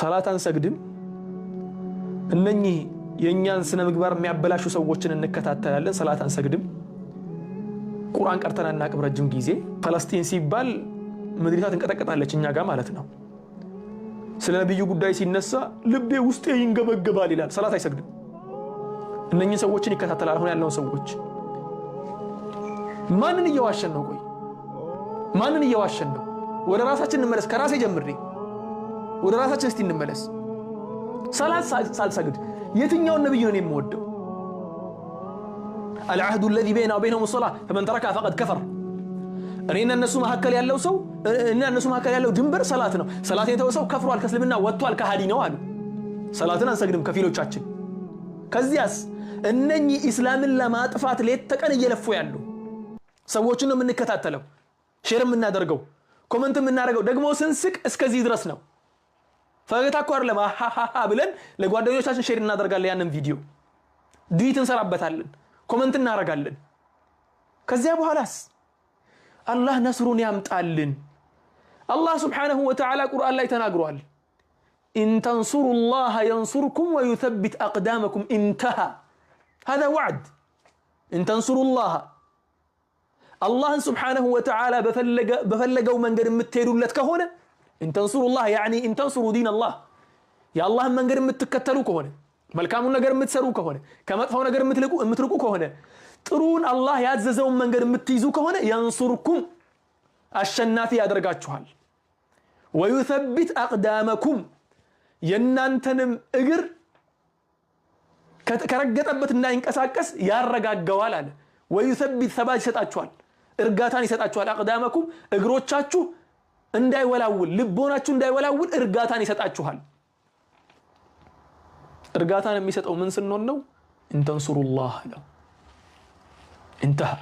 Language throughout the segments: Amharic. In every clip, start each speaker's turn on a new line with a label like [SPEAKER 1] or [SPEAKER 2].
[SPEAKER 1] ሰላት አንሰግድም እነኚህ የኛን ስነ ምግባር የሚያበላሹ ሰዎችን እንከታተላለን ሰላት አንሰግድም ቁርአን ቀርተን አናቅም ረጅም ጊዜ ፓለስቲን ሲባል ምድሪቷ ትንቀጠቀጣለች እኛ ጋር ማለት ነው ስለ ነብዩ ጉዳይ ሲነሳ ልቤ ውስጤ ይንገበገባል ይላል ሰላት አይሰግድም እነኚህ ሰዎችን ይከታተላል አሁን ያለውን ሰዎች ማንን እየዋሸን ነው ቆይ ማንን እየዋሸን ነው ወደ ራሳችን እንመለስ ከራሴ ጀምሬ ወደ ራሳችን እስቲ እንመለስ ሰላት ሳልሰግድ የትኛውን ነብዩ ነው የምወደው العهد الذي بيننا وبينهم الصلاه فمن تركها فقد كفر እኔና እነሱ መሐከል ያለው ሰው እና እነሱ መሐከል ያለው ድንበር ሰላት ነው ሰላትን የተወሰው ከፍሯል ከእስልምና ወጥቷል ከሃዲ ነው አሉ ሰላትን አንሰግድም ከፊሎቻችን ከዚያስ እነኚህ እስላምን ለማጥፋት ሌት ተቀን እየለፉ ያሉ ሰዎችን ነው የምንከታተለው ሼር የምናደርገው ኮሜንት የምናደርገው ደግሞ ስንስቅ እስከዚህ ድረስ ነው ፈገግታ እኮ አይደለም አሃሃ ብለን ለጓደኞቻችን ሼር እናደርጋለን ያንን ቪዲዮ ዲት እንሰራበታለን ኮሜንት እናደርጋለን ከዚያ በኋላስ አላህ ነስሩን ያምጣልን አላህ Subhanahu Wa Ta'ala ቁርአን ላይ ተናግሯል إن تنصروا الله ينصركم ويثبت أقدامكم انتهى هذا وعد إن تنصروا الله الله سبحانه وتعالى بفلقوا من قد متهدولت كهونه إن تنصروا الله يعني إن تنصروا دين الله يا الله من قد متكتلوا كهونه ملكامون نقر متسروا كهونه كمطفوا نقر متركوا كهونه ጥሩን አላህ ያዘዘውን መንገድ የምትይዙ ከሆነ ينصركم አሸናፊ ያደርጋችኋል ويثبت أقدامكم የናንተንም እግር ከረገጠበት እንዳይንቀሳቀስ ያረጋጋዋል አለ ويثبت ثبات ይሰጣችኋል እርጋታን ይሰጣችኋል أقدامكم እግሮቻችሁ እንዳይወላውል ልቦናችሁ እንዳይወላውል እርጋታን ይሰጣችኋል እርጋታን የሚሰጠው ምን ስንሆን ነው إن تنصروا الله ነው انتهى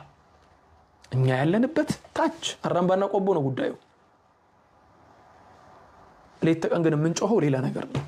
[SPEAKER 1] እኛ ያለንበት ታች አራምባና ቆቦ ነው ጉዳዩ ሌት ተቀን ግን ምን ጮኸው ሌላ ነገር ነው